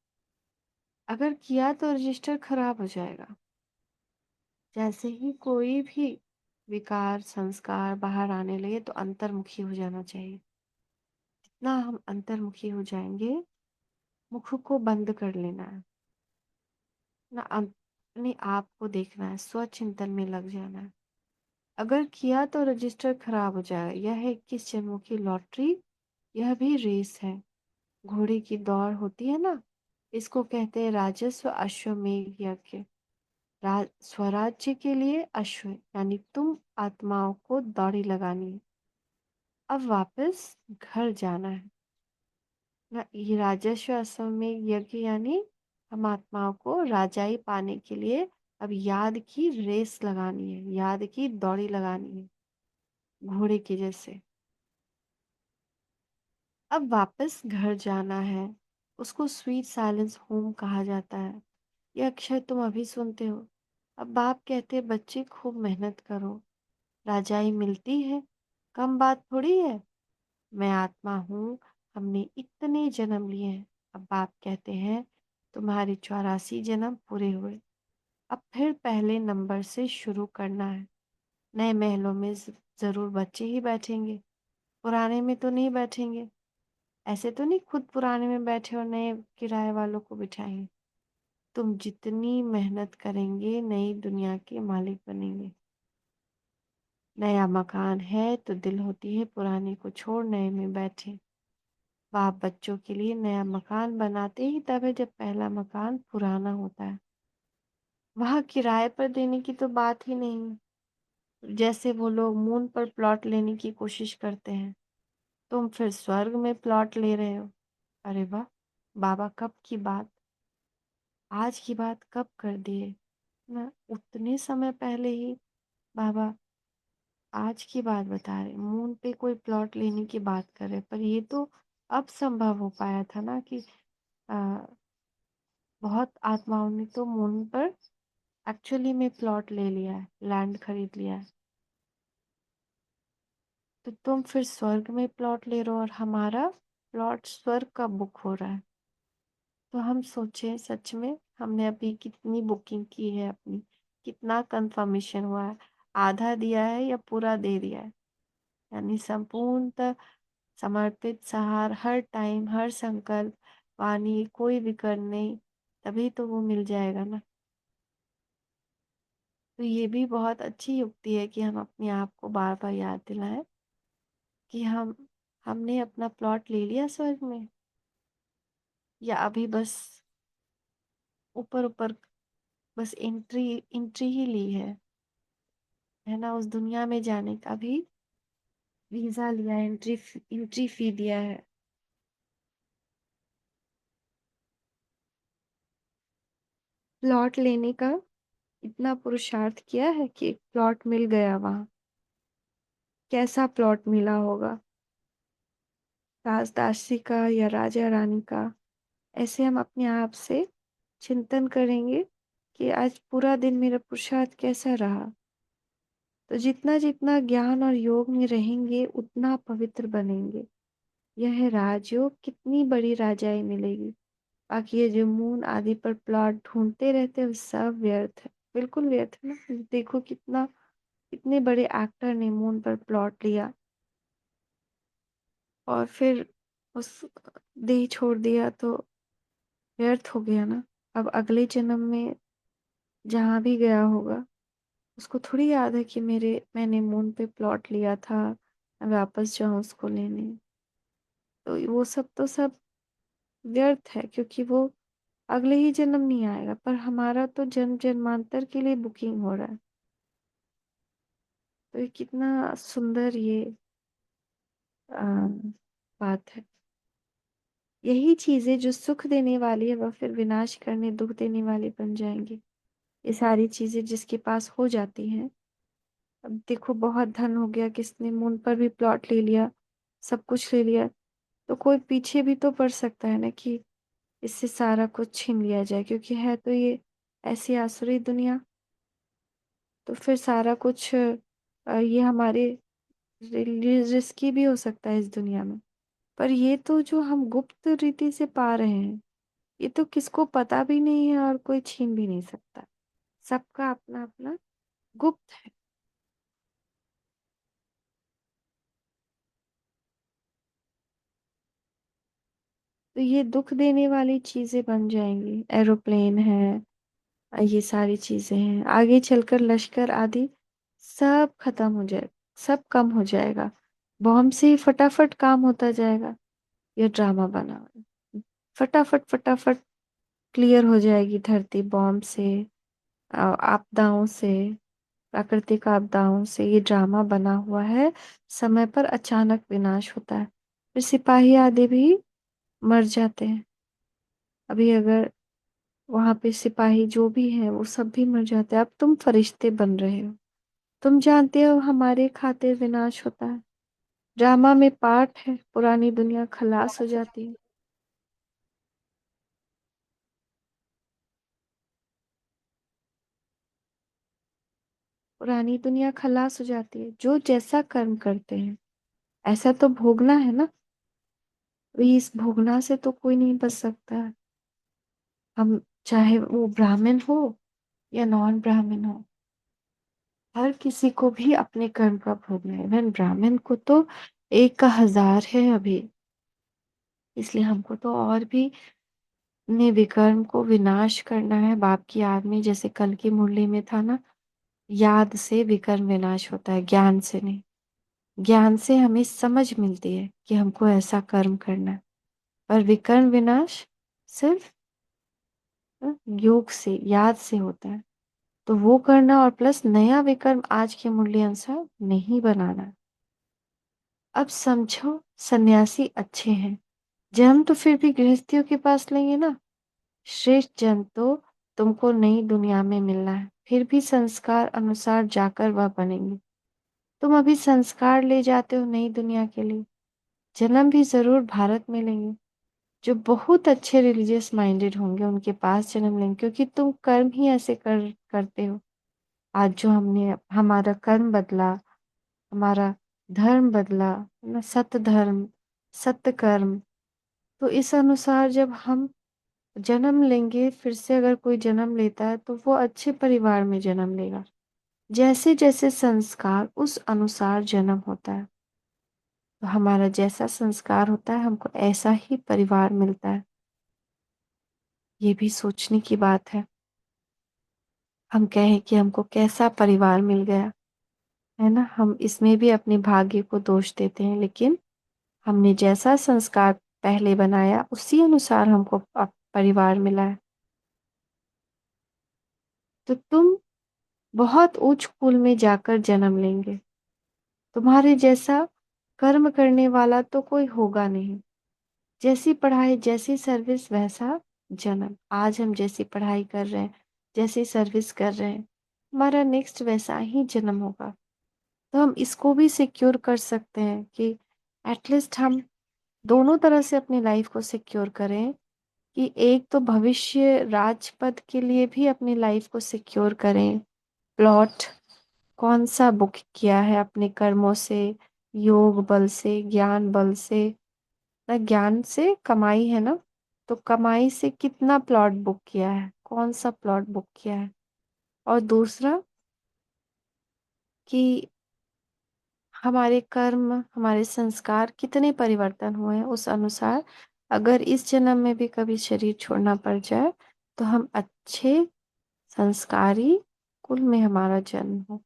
अगर किया तो रजिस्टर खराब हो जाएगा। जैसे ही कोई भी विकार संस्कार बाहर आने लगे तो अंतर्मुखी हो जाना चाहिए। जितना हम अंतर्मुखी हो जाएंगे, मुख को बंद कर लेना है ना, अपने आप को देखना है, स्वचिंतन में लग जाना है। अगर किया तो रजिस्टर खराब हो जाएगा। यह है 21 जन्मों की लॉटरी, यह भी रेस है, घोड़े की दौड़ होती है ना, इसको कहते हैं राजस्व अश्वमेध यज्ञ। स्वराज्य के लिए अश्व यानी तुम आत्माओं को दौड़ी लगानी है। अब वापस घर जाना है ना। ये राजस्व अश्वमेध यज्ञ यानी हम आत्माओं को राजाई पाने के लिए अब याद की रेस लगानी है, याद की दौड़ी लगानी है, घोड़े के जैसे। अब वापस घर जाना है, उसको स्वीट साइलेंस होम कहा जाता है। ये अक्षर तुम अभी सुनते हो। अब बाप कहते बच्चे खूब मेहनत करो, राजाई मिलती है, कम बात थोड़ी है। मैं आत्मा हूँ, हमने इतने जन्म लिए हैं। अब बाप कहते हैं तुम्हारे 84 जन्म पूरे हुए, अब फिर पहले नंबर से शुरू करना है। नए महलों में जरूर बच्चे ही बैठेंगे, पुराने में तो नहीं बैठेंगे। ऐसे तो नहीं खुद पुराने में बैठे और नए किराए वालों को बिठाएंगे। तुम जितनी मेहनत करेंगे नई दुनिया के मालिक बनेंगे। नया मकान है तो दिल होती है पुराने को छोड़ नए में बैठे। बाप बच्चों के लिए नया मकान बनाते ही तब है जब पहला मकान पुराना होता है। वहाँ किराए पर देने की तो बात ही नहीं है। जैसे वो लोग मून पर प्लॉट लेने की कोशिश करते हैं, तुम फिर स्वर्ग में प्लॉट ले रहे हो। अरे वाह, बाबा कब की बात, आज की बात कब कर दिए ना। उतने समय पहले ही बाबा आज की बात बता रहे, मून पे कोई प्लॉट लेने की बात कर रहे। पर ये तो अब संभव हो पाया था ना कि आ, बहुत आत्माओं ने तो मून पर एक्चुअली में प्लॉट ले लिया है, लैंड खरीद लिया है। तो तुम फिर स्वर्ग में प्लॉट ले रहे हो और हमारा प्लॉट स्वर्ग का बुक हो रहा है। तो हम सोचे सच में हमने अभी कितनी बुकिंग की है अपनी, कितना कंफर्मेशन हुआ है, आधा दिया है या पूरा दे दिया है। यानी संपूर्णतः समर्पित सहार, हर टाइम, हर संकल्प वाणी, कोई विकर नहीं, तभी तो वो मिल जाएगा ना। तो ये भी बहुत अच्छी युक्ति है कि हम अपने आप को बार बार याद दिलाएं कि हमने अपना प्लॉट ले लिया स्वर्ग में, या अभी बस ऊपर ऊपर बस एंट्री एंट्री ही ली है ना। उस दुनिया में जाने का भी वीजा लिया, एंट्री फी दिया है। प्लॉट लेने का इतना पुरुषार्थ किया है कि एक प्लॉट मिल गया वहां। कैसा प्लॉट मिला होगा, राजदासी का या राजा रानी का। ऐसे हम अपने आप से चिंतन करेंगे कि आज पूरा दिन मेरा पुरुषार्थ कैसा रहा। तो जितना जितना ज्ञान और योग में रहेंगे उतना पवित्र बनेंगे। यह है राजयोग, कितनी बड़ी राजाई मिलेगी। बाकी ये जो मून आदि पर प्लॉट ढूंढते रहते हैं वो सब व्यर्थ है, बिल्कुल व्यर्थ है ना। देखो कितने बड़े एक्टर ने मून पर प्लॉट लिया और फिर उस देह छोड़ दिया, तो व्यर्थ हो गया ना। अब अगले जन्म में जहाँ भी गया होगा उसको थोड़ी याद है कि मैंने मून पे प्लॉट लिया था, मैं वापस जाऊँ उसको लेने। तो वो सब तो सब व्यर्थ है, क्योंकि वो अगले ही जन्म नहीं आएगा। पर हमारा तो जन्म जन्मांतर के लिए बुकिंग हो रहा है। तो ये कितना सुंदर ये आ, बात है। यही चीजें जो सुख देने वाली है वह फिर विनाश करने, दुख देने वाली बन जाएंगी। ये सारी चीजें जिसके पास हो जाती हैं, अब देखो बहुत धन हो गया, किसने मून पर भी प्लॉट ले लिया, सब कुछ ले लिया, तो कोई पीछे भी तो पड़ सकता है ना कि इससे सारा कुछ छीन लिया जाए, क्योंकि है तो ये ऐसी आसुरी दुनिया। तो फिर सारा कुछ ये हमारे रिस्की भी हो सकता है इस दुनिया में। पर ये तो जो हम गुप्त रीति से पा रहे हैं, ये तो किसको पता भी नहीं है और कोई छीन भी नहीं सकता। सबका अपना अपना गुप्त है। तो ये दुख देने वाली चीजें बन जाएंगी, एरोप्लेन है, ये सारी चीजें हैं, आगे चलकर लश्कर आदि सब खत्म हो जाएगा, सब कम हो जाएगा। बॉम्ब से ही फटाफट काम होता जाएगा। ये ड्रामा बना हुआ है। फटाफट फटाफट क्लियर हो जाएगी धरती बॉम्ब से, आपदाओं से, प्राकृतिक आपदाओं से। ये ड्रामा बना हुआ है। समय पर अचानक विनाश होता है, फिर सिपाही आदि भी मर जाते हैं। अभी अगर वहां पे सिपाही जो भी हैं वो सब भी मर जाते हैं। अब तुम फरिश्ते बन रहे हो, तुम जानते हो हमारे खातिर विनाश होता है। ड्रामा में पार्ट है, पुरानी दुनिया खलास हो जाती है। पुरानी दुनिया खलास हो जाती है। जो जैसा कर्म करते हैं ऐसा तो भोगना है ना। अभी इस भोगना से तो कोई नहीं बच सकता है। हम चाहे वो ब्राह्मण हो या नॉन ब्राह्मण हो, हर किसी को भी अपने कर्म का भोगना है। इवन ब्राह्मण को तो 1 का 1000 है अभी। इसलिए हमको तो और भी अपने विकर्म को विनाश करना है बाप की याद में। जैसे कल की मुरली में था ना, याद से विकर्म विनाश होता है, ज्ञान से नहीं। ज्ञान से हमें समझ मिलती है कि हमको ऐसा कर्म करना है, पर विकर्म विनाश सिर्फ योग से, याद से होता है। तो वो करना और प्लस नया विकर्म आज के मूल्य अनुसार नहीं बनाना। अब समझो, सन्यासी अच्छे हैं, जन्म तो फिर भी गृहस्थियों के पास लेंगे ना। श्रेष्ठ जन्म तो तुमको नई दुनिया में मिलना है, फिर भी संस्कार अनुसार जाकर वह बनेंगे। तुम अभी संस्कार ले जाते हो नई दुनिया के लिए, जन्म भी जरूर भारत में लेंगे। जो बहुत अच्छे रिलीजियस माइंडेड होंगे उनके पास जन्म लेंगे, क्योंकि तुम कर्म ही ऐसे करते हो। आज जो हमने हमारा कर्म बदला, हमारा धर्म बदला, है ना, सत्य धर्म, सत्य कर्म। तो इस अनुसार जब हम जन्म लेंगे, फिर से अगर कोई जन्म लेता है तो वो अच्छे परिवार में जन्म लेगा। जैसे जैसे संस्कार उस अनुसार जन्म होता है। तो हमारा जैसा संस्कार होता है हमको ऐसा ही परिवार मिलता है। ये भी सोचने की बात है। हम कहें कि हमको कैसा परिवार मिल गया, है ना। हम इसमें भी अपने भाग्य को दोष देते हैं, लेकिन हमने जैसा संस्कार पहले बनाया उसी अनुसार हमको परिवार मिला है। तो तुम बहुत उच्च कुल में जाकर जन्म लेंगे। तुम्हारे जैसा कर्म करने वाला तो कोई होगा नहीं। जैसी पढ़ाई जैसी सर्विस वैसा जन्म। आज हम जैसी पढ़ाई कर रहे हैं, जैसी सर्विस कर रहे हैं, हमारा नेक्स्ट वैसा ही जन्म होगा। तो हम इसको भी सिक्योर कर सकते हैं कि एटलीस्ट हम दोनों तरह से अपनी लाइफ को सिक्योर करें। कि एक तो भविष्य राजपद के लिए भी अपनी लाइफ को सिक्योर करें। प्लॉट कौन सा बुक किया है अपने कर्मों से, योग बल से, ज्ञान बल से। ना ज्ञान से कमाई है ना, तो कमाई से कितना प्लॉट बुक किया है, कौन सा प्लॉट बुक किया है। और दूसरा कि हमारे कर्म, हमारे संस्कार कितने परिवर्तन हुए हैं, उस अनुसार अगर इस जन्म में भी कभी शरीर छोड़ना पड़ जाए तो हम अच्छे संस्कारी कुल में हमारा जन्म हो,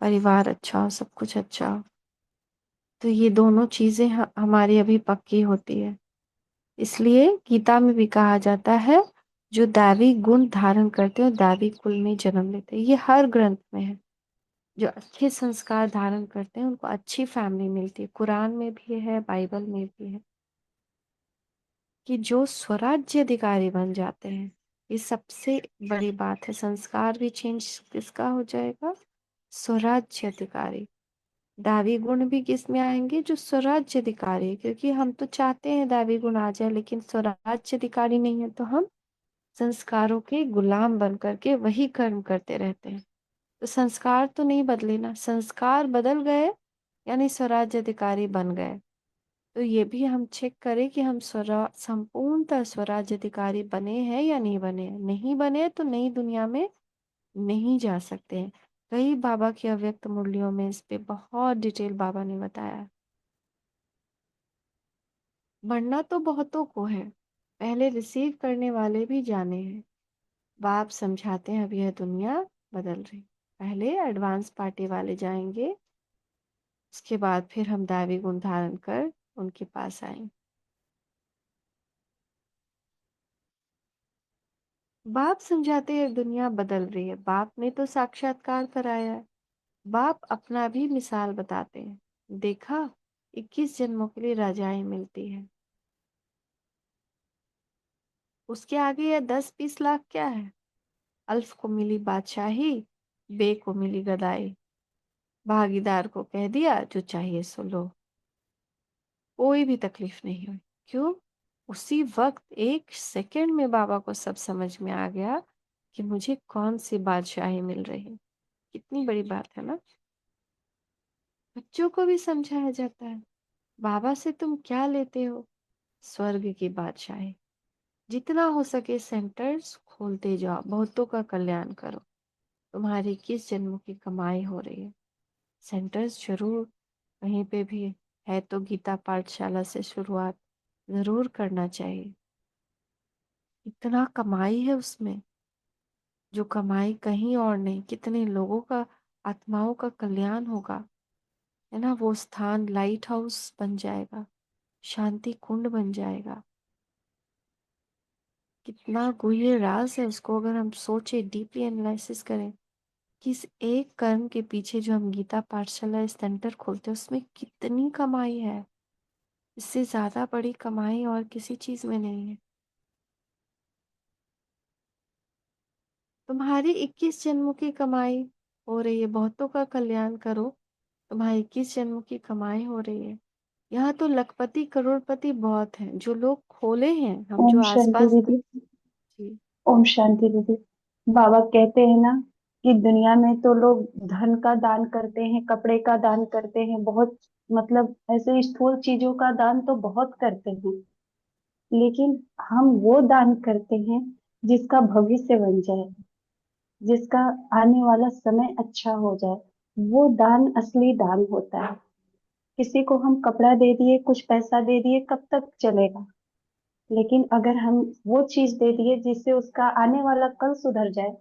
परिवार अच्छा हो, सब कुछ अच्छा हो। तो ये दोनों चीजें हमारी अभी पक्की होती है। इसलिए गीता में भी कहा जाता है, जो दैवी गुण धारण करते हो दैवी कुल में जन्म लेते हैं। ये हर ग्रंथ में है। जो अच्छे संस्कार धारण करते हैं उनको अच्छी फैमिली मिलती है। कुरान में भी है, बाइबल में भी है कि जो स्वराज्य अधिकारी बन जाते हैं, ये सबसे बड़ी बात है। संस्कार भी चेंज किसका हो जाएगा? स्वराज्य अधिकारी। दैवी गुण भी किस में आएंगे? जो स्वराज्य अधिकारी है। क्योंकि हम तो चाहते हैं दैवी गुण आ जाए, लेकिन स्वराज्य अधिकारी नहीं है तो हम संस्कारों के गुलाम बन करके वही कर्म करते रहते हैं। तो संस्कार तो नहीं बदले ना, संस्कार बदल गए यानी स्वराज्य अधिकारी बन गए। तो ये भी हम चेक करें कि हम संपूर्णतः स्वराज्य अधिकारी बने हैं या नहीं बने हैं। नहीं बने तो नई दुनिया में नहीं जा सकते हैं। कई बाबा की अव्यक्त मुरलियों में इस पे बहुत डिटेल बाबा ने बताया। बढ़ना तो बहुतों को है, पहले रिसीव करने वाले भी जाने हैं। बाप समझाते हैं अब यह दुनिया बदल रही। पहले एडवांस पार्टी वाले जाएंगे, उसके बाद फिर हम दैवी गुण धारण कर उनके पास आएंगे। बाप समझाते हैं दुनिया बदल रही है, बाप ने तो साक्षात्कार कराया है। बाप अपना भी मिसाल बताते हैं, देखा 21 जन्मों के लिए राजाएं मिलती है, उसके आगे यह 10-20 लाख क्या है। अल्फ को मिली बादशाही, बे को मिली गदाई, भागीदार को कह दिया जो चाहिए सो लो, कोई भी तकलीफ नहीं हुई। क्यों? उसी वक्त एक सेकंड में बाबा को सब समझ में आ गया कि मुझे कौन सी बादशाही मिल रही है। कितनी बड़ी बात है ना। बच्चों को भी समझाया जाता है, बाबा से तुम क्या लेते हो? स्वर्ग की बादशाही। जितना हो सके सेंटर्स खोलते जाओ, बहुतों का कल्याण करो, तुम्हारी किस जन्म की कमाई हो रही है। सेंटर्स जरूर कहीं पे भी है तो गीता पाठशाला से शुरुआत जरूर करना चाहिए। इतना कमाई है उसमें, जो कमाई कहीं और नहीं। कितने लोगों का, आत्माओं का कल्याण होगा, है ना। वो स्थान लाइट हाउस बन जाएगा, शांति कुंड बन जाएगा। कितना गुह्य राज है उसको, अगर हम सोचे, डीपली एनालिसिस करें कि इस एक कर्म के पीछे जो हम गीता पाठशाला सेंटर खोलते हैं उसमें कितनी कमाई है। इससे ज्यादा बड़ी कमाई और किसी चीज में नहीं है। तुम्हारी 21 जन्मों की कमाई हो रही है, बहुतों का कल्याण करो, तुम्हारी 21 जन्मों की कमाई हो रही है। यहाँ तो लखपति करोड़पति बहुत हैं, जो लोग खोले हैं, हम जो ओम शांति आसपास। दीदी। जी। ओम शांति दीदी। बाबा कहते हैं ना कि दुनिया में तो लोग धन का दान करते हैं, कपड़े का दान करते हैं, बहुत मतलब ऐसे स्थूल चीजों का दान तो बहुत करते हैं, लेकिन हम वो दान करते हैं जिसका भविष्य बन जाए, जिसका आने वाला समय अच्छा हो जाए। वो दान असली दान होता है। किसी को हम कपड़ा दे दिए, कुछ पैसा दे दिए, कब तक चलेगा? लेकिन अगर हम वो चीज दे दिए जिससे उसका आने वाला कल सुधर जाए,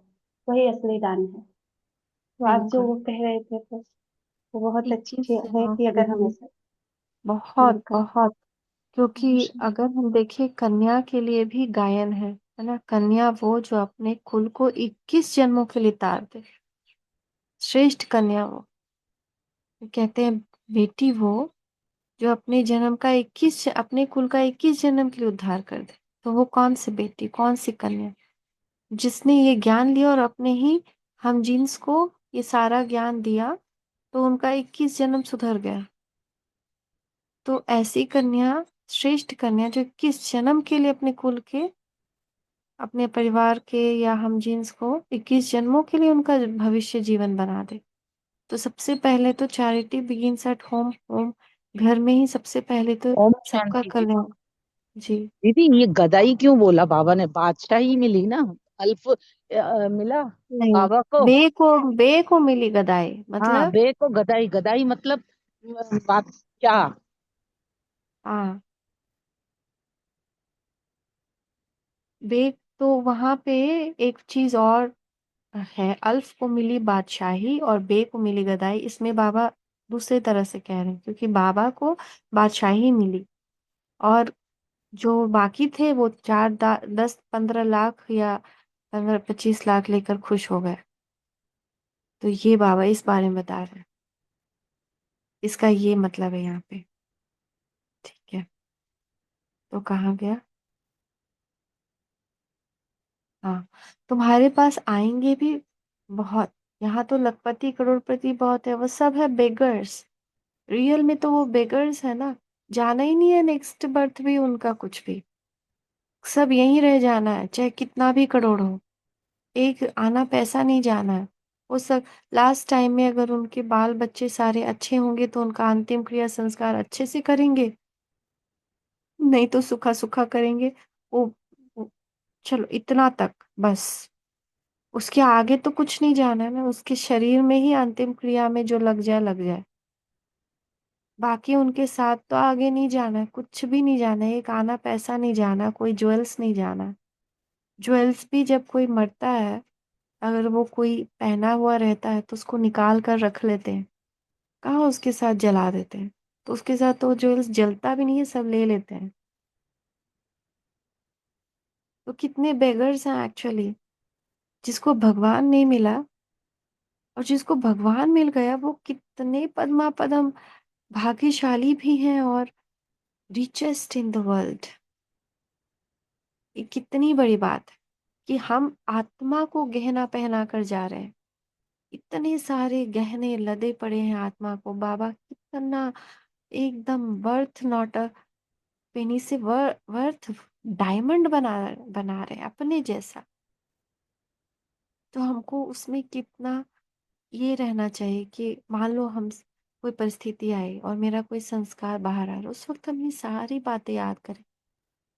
वही असली दान है। तो आप जो बिल्कुल। वो कह रहे थे तो वो बहुत 21 अच्छी है जन्मों कि के अगर हम लिए ऐसा बहुत बिल्कुल। बहुत। क्योंकि अगर हम देखें, कन्या के लिए भी गायन है ना। कन्या वो जो अपने कुल को 21 जन्मों के लिए तार दे, श्रेष्ठ कन्या वो। कहते हैं बेटी वो जो अपने जन्म का 21, अपने कुल का 21 जन्म के लिए उद्धार कर दे। तो वो कौन सी बेटी, कौन सी कन्या, जिसने ये ज्ञान लिया और अपने ही हम जीन्स को ये सारा ज्ञान दिया, तो उनका 21 जन्म सुधर गया। तो ऐसी कन्या, श्रेष्ठ कन्या जो 21 जन्म के लिए अपने कुल के, अपने परिवार के या हम जीन्स को 21 जन्मों के लिए उनका भविष्य जीवन बना दे। तो सबसे पहले तो charity begins at home. Home, घर में ही सबसे पहले तो ओम सबका शांति दीदी। कल्याण। जी। दीदी ये गदाई क्यों बोला बाबा ने? बादशाही मिली ना, अल्फ मिला नहीं, बाबा को। बे को मिली गदाई हाँ, मतलब। बे को गदाई, गदाई मतलब बात क्या? हाँ, बे, तो वहां पे एक चीज और है। अल्फ को मिली बादशाही और बे को मिली गदाई, इसमें बाबा दूसरे तरह से कह रहे हैं, क्योंकि बाबा को बादशाही मिली और जो बाकी थे वो 10-15 लाख या 15-25 लाख लेकर खुश हो गए। तो ये बाबा इस बारे में बता रहे हैं, इसका ये मतलब है यहाँ पे। ठीक है, तो कहाँ गया? हाँ, तुम्हारे पास आएंगे भी बहुत। यहाँ तो लखपति करोड़पति बहुत है, वो सब है बेगर्स। रियल में तो वो बेगर्स है ना। जाना ही नहीं है नेक्स्ट बर्थ भी उनका कुछ भी, सब यहीं रह जाना है, चाहे कितना भी करोड़ हो। एक आना पैसा नहीं जाना है। वो सब लास्ट टाइम में अगर उनके बाल बच्चे सारे अच्छे होंगे तो उनका अंतिम क्रिया संस्कार अच्छे से करेंगे, नहीं तो सूखा सूखा करेंगे। वो चलो इतना तक बस। उसके आगे तो कुछ नहीं जाना है ना, उसके शरीर में ही अंतिम क्रिया में जो लग जाए लग जाए। बाकी उनके साथ तो आगे नहीं जाना है, कुछ भी नहीं जाना है। एक आना पैसा नहीं जाना, कोई ज्वेल्स नहीं जाना। ज्वेल्स भी जब कोई मरता है, अगर वो कोई पहना हुआ रहता है तो उसको निकाल कर रख लेते हैं, कहाँ उसके साथ जला देते हैं। तो उसके साथ तो ज्वेल्स जलता भी नहीं है, सब ले लेते हैं। तो कितने बेगर्स हैं एक्चुअली, जिसको भगवान नहीं मिला, और जिसको भगवान मिल गया वो कितने पद्मा पदम भाग्यशाली भी हैं और रिचेस्ट इन द वर्ल्ड। ये कितनी बड़ी बात है कि हम आत्मा को गहना पहना कर जा रहे हैं। इतने सारे गहने लदे पड़े हैं आत्मा को, बाबा कितना एकदम वर्थ नॉट अ पेनी से वर्थ डायमंड बना रहे हैं अपने जैसा। तो हमको उसमें कितना ये रहना चाहिए कि मान लो हम कोई परिस्थिति आई और मेरा कोई संस्कार बाहर आ रहा, उस वक्त हम ये सारी बातें याद करें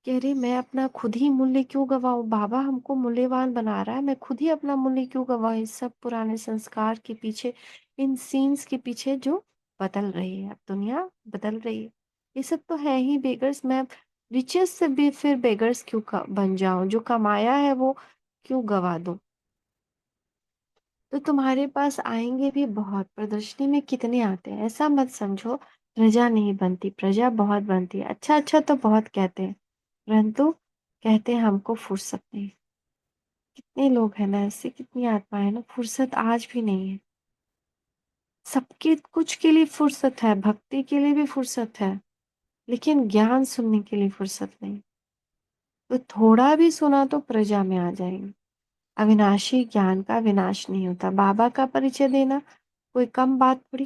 कि अरे मैं अपना खुद ही मूल्य क्यों गवाऊं, बाबा हमको मूल्यवान बना रहा है, मैं खुद ही अपना मूल्य क्यों गवाऊं इस सब पुराने संस्कार के पीछे, इन सीन्स के पीछे जो बदल रही है। अब दुनिया बदल रही है, ये सब तो है ही बेगर्स। मैं रिचेस से भी फिर बेगर्स क्यों बन जाऊं, जो कमाया है वो क्यों गवा दूं। तो तुम्हारे पास आएंगे भी बहुत, प्रदर्शनी में कितने आते हैं, ऐसा मत समझो प्रजा नहीं बनती, प्रजा बहुत बनती है। अच्छा अच्छा तो बहुत कहते हैं, परंतु कहते हैं हमको फुर्सत नहीं। कितने लोग हैं ना ऐसे, कितनी आत्माएं हैं ना, फुर्सत आज भी नहीं है। सबके कुछ के लिए फुर्सत है, भक्ति के लिए भी फुर्सत है, लेकिन ज्ञान सुनने के लिए फुर्सत नहीं। तो थोड़ा भी सुना तो प्रजा में आ जाएंगे। अविनाशी ज्ञान का विनाश नहीं होता। बाबा का परिचय देना कोई कम बात थोड़ी,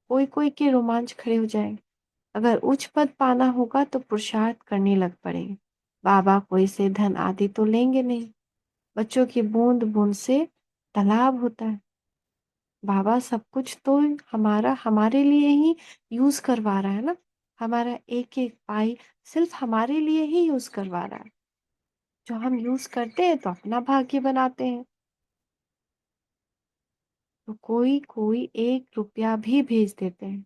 कोई कोई के रोमांच खड़े हो जाएंगे। अगर उच्च पद पाना होगा तो पुरुषार्थ करने लग पड़ेंगे। बाबा कोई से धन आदि तो लेंगे नहीं, बच्चों की बूंद बूंद से तालाब होता है। बाबा सब कुछ तो हमारा हमारे लिए ही यूज करवा रहा है ना, हमारा एक एक पाई सिर्फ हमारे लिए ही यूज करवा रहा है। जो हम यूज करते हैं तो अपना भाग्य बनाते हैं। तो कोई कोई 1 रुपया भी भेज देते हैं।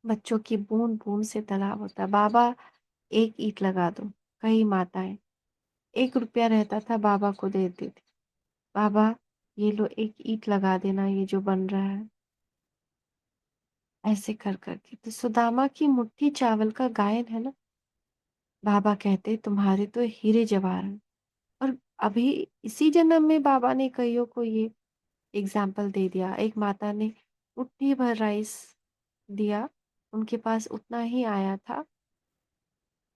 बच्चों की बूंद बूंद से तालाब होता है। बाबा एक ईंट लगा दो, कई माताएं 1 रुपया रहता था बाबा को दे देती थी, बाबा ये लो एक ईंट लगा देना, ये जो बन रहा है। ऐसे कर करके तो सुदामा की मुट्ठी चावल का गायन है ना। बाबा कहते तुम्हारे तो हीरे जवाहर। और अभी इसी जन्म में बाबा ने कईयों को ये एग्जाम्पल दे दिया। एक माता ने मुट्ठी भर राइस दिया, उनके पास उतना ही आया था,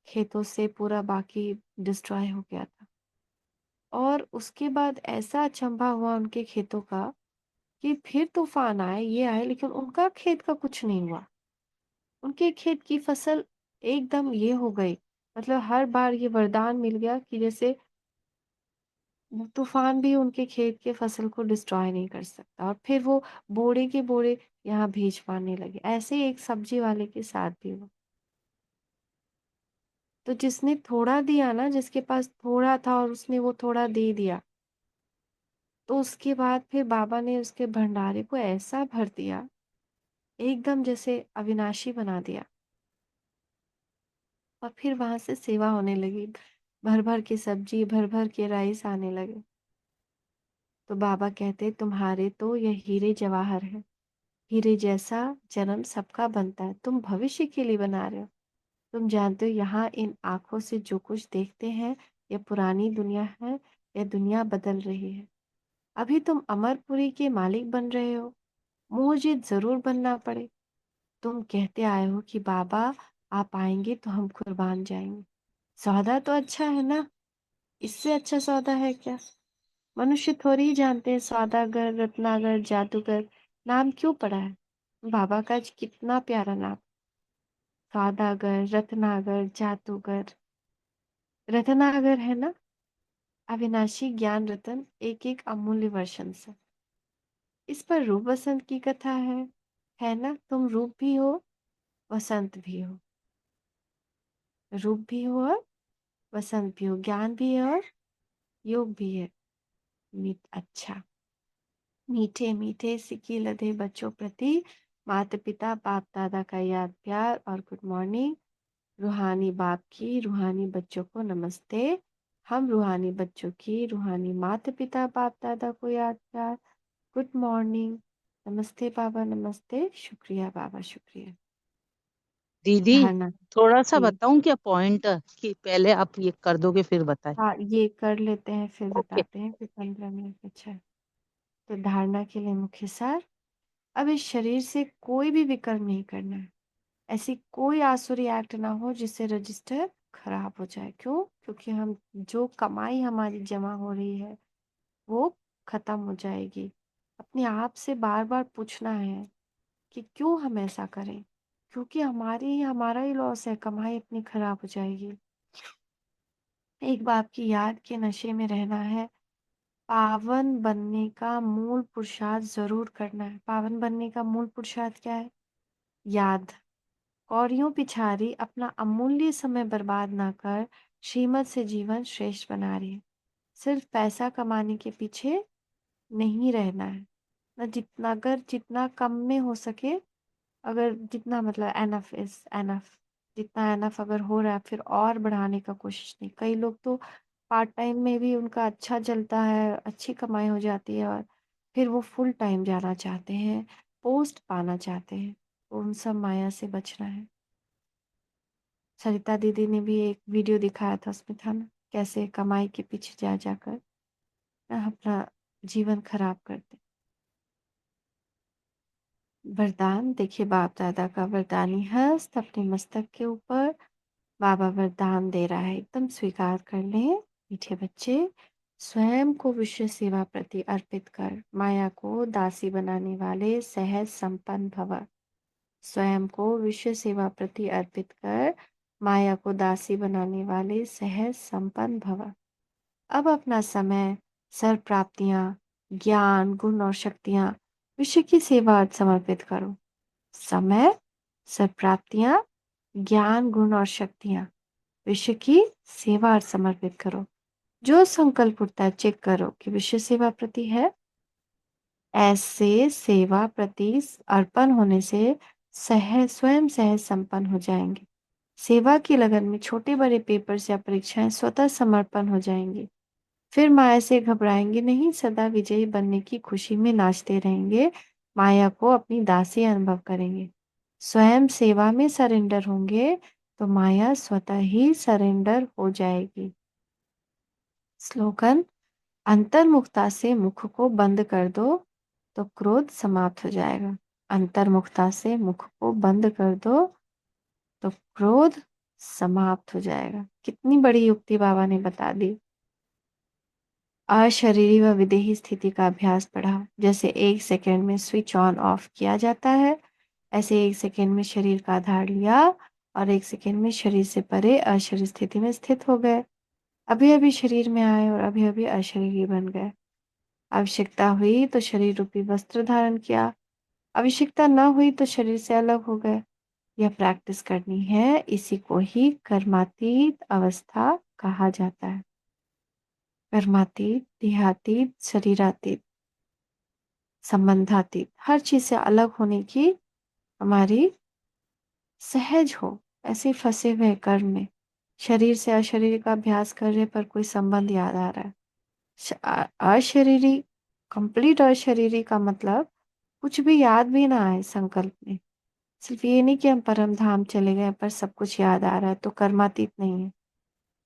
खेतों से पूरा बाकी डिस्ट्रॉय हो गया था। और उसके बाद ऐसा अचंभा हुआ उनके खेतों का कि फिर तूफान आए ये आए, लेकिन उनका खेत का कुछ नहीं हुआ। उनके खेत की फसल एकदम ये हो गई, मतलब हर बार ये वरदान मिल गया कि जैसे तूफान भी उनके खेत के फसल को डिस्ट्रॉय नहीं कर सकता। और फिर वो बोरे के बोरे यहाँ भेज पाने लगे। ऐसे ही एक सब्जी वाले के साथ भी हुआ। तो जिसने थोड़ा दिया ना, जिसके पास थोड़ा था और उसने वो थोड़ा दे दिया, तो उसके बाद फिर बाबा ने उसके भंडारे को ऐसा भर दिया, एकदम जैसे अविनाशी बना दिया। और फिर वहां से सेवा होने लगी, भर भर के सब्जी, भर भर के राइस आने लगे। तो बाबा कहते तुम्हारे तो ये हीरे जवाहर है, हीरे जैसा जन्म सबका बनता है, तुम भविष्य के लिए बना रहे हो। तुम जानते हो यहाँ इन आंखों से जो कुछ देखते हैं ये पुरानी दुनिया है, यह दुनिया बदल रही है। अभी तुम अमरपुरी के मालिक बन रहे हो, मोहजिद जरूर बनना पड़े। तुम कहते आए हो कि बाबा आप आएंगे तो हम कुर्बान जाएंगे। सौदा तो अच्छा है ना, इससे अच्छा सौदा है क्या। मनुष्य थोड़ी ही जानते हैं सौदागर, रत्नागर, जादूगर नाम क्यों पड़ा है। बाबा का कितना प्यारा नाम, सौदागर, रत्नागर, जादूगर। रत्नागर है ना, अविनाशी ज्ञान रतन, एक एक अमूल्य वर्षन से। इस पर रूप वसंत की कथा है ना। तुम रूप भी हो, वसंत भी हो, रूप भी हो और वसंत भी हो, ज्ञान भी है और योग भी है। अच्छा, मीठे मीठे सिक्की लदे बच्चों प्रति माता पिता बाप दादा का याद प्यार और गुड मॉर्निंग। रूहानी बाप की रूहानी बच्चों को नमस्ते। हम रूहानी बच्चों की रूहानी माता पिता बाप दादा को याद प्यार, गुड मॉर्निंग। नमस्ते बाबा, नमस्ते, शुक्रिया बाबा, शुक्रिया। दीदी धारणा। थोड़ा सा जी। बताऊं क्या पॉइंट, कि पहले आप ये कर दोगे फिर बताए? हाँ, ये कर लेते हैं फिर ओके। बताते हैं, फिर 15 मिनट। अच्छा, तो धारणा के लिए मुख्य सार। अब इस शरीर से कोई भी विकर्म नहीं करना है। ऐसी कोई आसुरी एक्ट ना हो जिससे रजिस्टर खराब हो जाए। क्यों? क्योंकि हम जो कमाई हमारी जमा हो रही है वो खत्म हो जाएगी। अपने आप से बार बार पूछना है कि क्यों हम ऐसा करें, क्योंकि हमारा ही लॉस है, कमाई इतनी खराब हो जाएगी। एक बाप की याद के नशे में रहना है। पावन बनने का मूल पुरुषार्थ जरूर करना है। पावन बनने का मूल पुरुषार्थ क्या है? याद। कौड़ियों पिछारी अपना अमूल्य समय बर्बाद ना कर श्रीमत से जीवन श्रेष्ठ बना रही है। सिर्फ पैसा कमाने के पीछे नहीं रहना है। ना जितना, अगर जितना कम में हो सके, अगर जितना मतलब एनफ इज एनफ, जितना एनफ अगर हो रहा है फिर और बढ़ाने का कोशिश नहीं। कई लोग तो पार्ट टाइम में भी उनका अच्छा चलता है, अच्छी कमाई हो जाती है, और फिर वो फुल टाइम जाना चाहते हैं, पोस्ट पाना चाहते हैं। तो उन सब माया से बचना है। सरिता दीदी ने भी एक वीडियो दिखाया था, उसमें था ना कैसे कमाई के पीछे जा जाकर अपना जीवन खराब करते। वरदान देखिए, बाप दादा का वरदानी हस्त अपने मस्तक के ऊपर बाबा वरदान दे रहा है, एकदम स्वीकार कर लें। मीठे बच्चे, स्वयं को विश्व सेवा प्रति अर्पित कर माया को दासी बनाने वाले सहज संपन्न भव। स्वयं को विश्व सेवा प्रति अर्पित कर माया को दासी बनाने वाले सहज संपन्न भव। अब अपना समय, सर्व प्राप्तियां, ज्ञान, गुण और शक्तियां विश्व की सेवा अर्थ समर्पित करो। समय, सर्व प्राप्तियां, ज्ञान, गुण और शक्तियां विश्व की सेवा अर्थ समर्पित करो। जो संकल्प उठता है चेक करो कि विश्व सेवा प्रति है। ऐसे सेवा प्रति अर्पण होने से सहज, स्वयं सहज संपन्न हो जाएंगे। सेवा की लगन में छोटे बड़े पेपर्स या परीक्षाएं स्वतः समर्पण हो जाएंगी। फिर माया से घबराएंगे नहीं, सदा विजयी बनने की खुशी में नाचते रहेंगे। माया को अपनी दासी अनुभव करेंगे। स्वयं सेवा में सरेंडर होंगे तो माया स्वतः ही सरेंडर हो जाएगी। स्लोगन, अंतर्मुखता से मुख को बंद कर दो तो क्रोध समाप्त हो जाएगा। अंतर्मुखता से मुख को बंद कर दो तो क्रोध समाप्त हो जाएगा। कितनी बड़ी युक्ति बाबा ने बता दी। अशरीरी व विदेही स्थिति का अभ्यास बढ़ाओ। जैसे 1 सेकंड में स्विच ऑन ऑफ किया जाता है, ऐसे 1 सेकंड में शरीर का आधार लिया और 1 सेकंड में शरीर से परे अशरीर स्थिति में स्थित हो गए। अभी अभी शरीर में आए और अभी अभी अशरीरी बन गए। आवश्यकता हुई तो शरीर रूपी वस्त्र धारण किया, आवश्यकता न हुई तो शरीर से अलग हो गए। यह प्रैक्टिस करनी है, इसी को ही कर्मातीत अवस्था कहा जाता है। कर्मातीत, देहातीत, शरीरातीत, संबंधातीत, हर चीज से अलग होने की हमारी सहज हो। ऐसे ही फंसे हुए कर्म में शरीर से अशरीरी का अभ्यास कर रहे पर कोई संबंध याद आ रहा है। अशरीरी, कंप्लीट अशरीरी का मतलब कुछ भी याद भी ना आए संकल्प में। सिर्फ ये नहीं कि हम परम धाम चले गए पर सब कुछ याद आ रहा है, तो कर्मातीत नहीं है।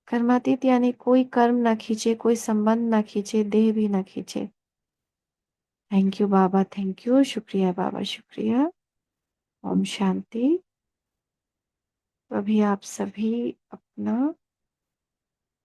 कर्मातीत यानी कोई कर्म ना खींचे, कोई संबंध ना खींचे, देह भी ना खींचे। Thank you Baba, thank you, शुक्रिया बाबा, शुक्रिया। ओम शांति। तो अभी आप सभी अपना